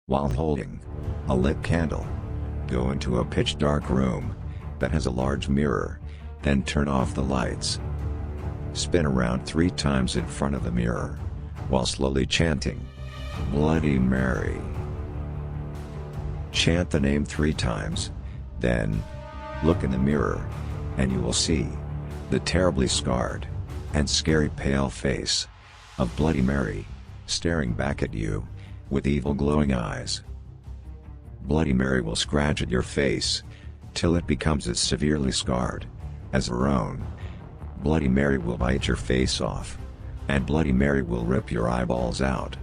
while holding a lit candle. Go into a pitch-dark room that has a large mirror, then turn off the lights. Spin around 3 times in front of the mirror, while slowly chanting, "Bloody Mary." Chant the name 3 times, then look in the mirror, and you will see the terribly scarred and scary pale face of Bloody Mary, staring back at you with evil glowing eyes. Bloody Mary will scratch at your face till it becomes as severely scarred as her own. Bloody Mary will bite your face off, and Bloody Mary will rip your eyeballs out.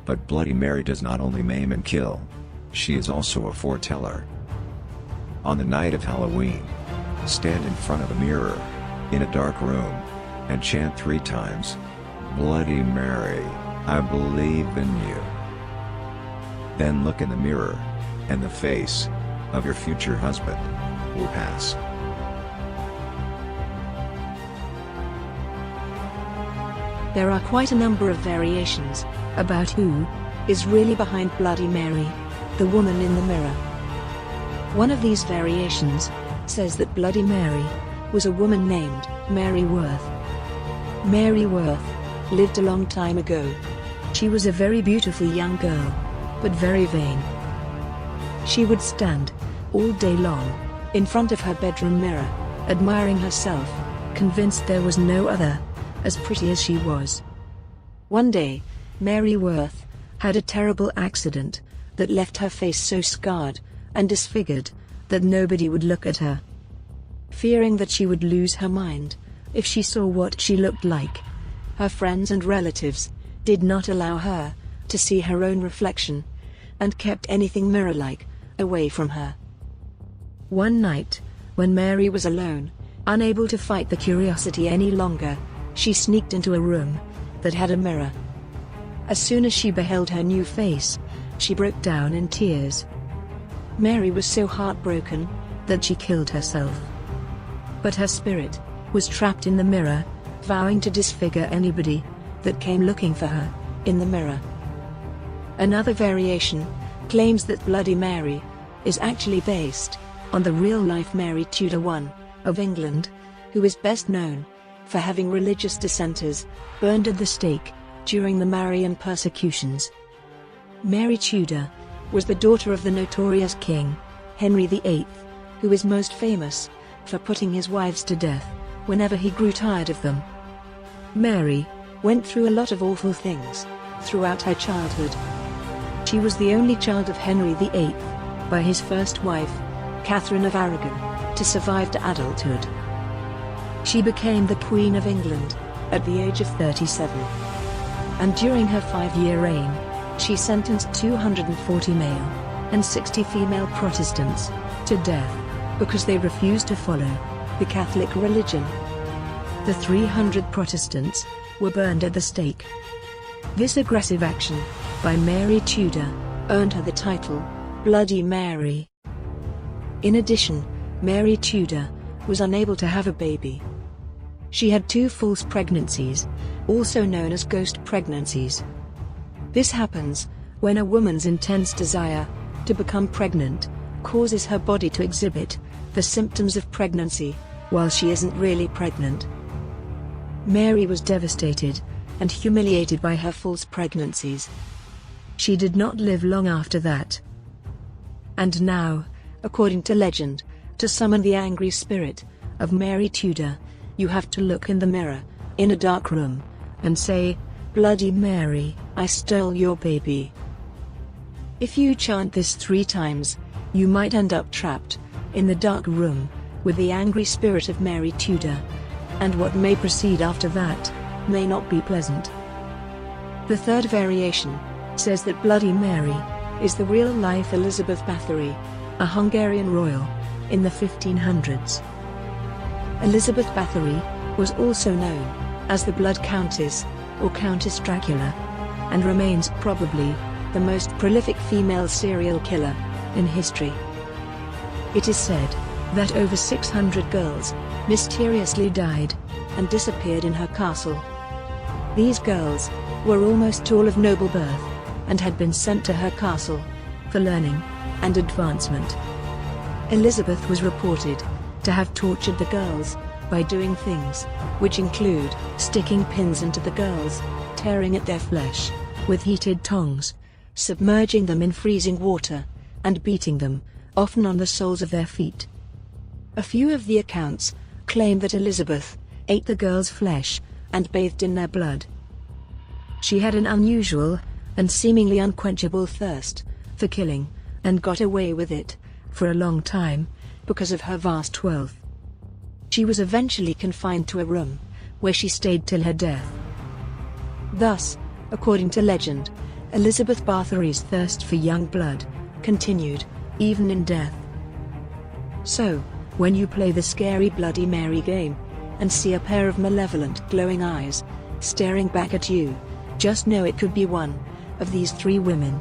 But Bloody Mary does not only maim and kill, she is also a foreteller. On the night of Halloween, stand in front of a mirror, in a dark room, and chant 3 times, "Bloody Mary, I believe in you." Then look in the mirror, and the face of your future husband will pass. There are quite a number of variations about who is really behind Bloody Mary, the woman in the mirror. One of these variations says that Bloody Mary was a woman named Mary Worth. Mary Worth lived a long time ago. She was a very beautiful young girl, but very vain. She would stand all day long in front of her bedroom mirror, admiring herself, convinced there was no other as pretty as she was. One day, Mary Worth had a terrible accident that left her face so scarred and disfigured that nobody would look at her. Fearing that she would lose her mind if she saw what she looked like, her friends and relatives did not allow her to see her own reflection, and kept anything mirror-like away from her. One night, when Mary was alone, unable to fight the curiosity any longer, she sneaked into a room that had a mirror. As soon as she beheld her new face, she broke down in tears. Mary was so heartbroken that she killed herself. But her spirit was trapped in the mirror, vowing to disfigure anybody that came looking for her in the mirror. Another variation claims that Bloody Mary is actually based on the real-life Mary Tudor I of England, who is best known for having religious dissenters burned at the stake during the Marian persecutions. Mary Tudor was the daughter of the notorious King Henry VIII, who is most famous for putting his wives to death whenever he grew tired of them. Mary went through a lot of awful things throughout her childhood. She was the only child of Henry VIII by his first wife, Catherine of Aragon, to survive to adulthood. She became the Queen of England at the age of 37. And during her 5-year reign, she sentenced 240 male and 60 female Protestants to death because they refused to follow the Catholic religion. The 300 Protestants were burned at the stake. This aggressive action by Mary Tudor earned her the title Bloody Mary. In addition, Mary Tudor was unable to have a baby. She had 2 false pregnancies, also known as ghost pregnancies. This happens when a woman's intense desire to become pregnant causes her body to exhibit the symptoms of pregnancy while she isn't really pregnant. Mary was devastated and humiliated by her false pregnancies. She did not live long after that. And now, according to legend, to summon the angry spirit of Mary Tudor, you have to look in the mirror, in a dark room, and say, "Bloody Mary, I stole your baby." If you chant this 3 times, you might end up trapped in the dark room with the angry spirit of Mary Tudor, and what may proceed after that may not be pleasant. The third variation says that Bloody Mary is the real-life Elizabeth Bathory, a Hungarian royal in the 1500s. Elizabeth Bathory was also known as the Blood Countess or Countess Dracula, and remains probably the most prolific female serial killer in history. It is said that over 600 girls mysteriously died and disappeared in her castle. These girls were almost all of noble birth, and had been sent to her castle for learning and advancement. Elizabeth was reported to have tortured the girls by doing things which include sticking pins into the girls, tearing at their flesh with heated tongs, submerging them in freezing water, and beating them, often on the soles of their feet. A few of the accounts claim that Elizabeth ate the girls' flesh and bathed in their blood. She had an unusual and seemingly unquenchable thirst for killing, and got away with it for a long time because of her vast wealth. She was eventually confined to a room where she stayed till her death. Thus, according to legend, Elizabeth Bathory's thirst for young blood continued even in death. So, when you play the scary Bloody Mary game and see a pair of malevolent glowing eyes staring back at you, just know it could be one of these three women.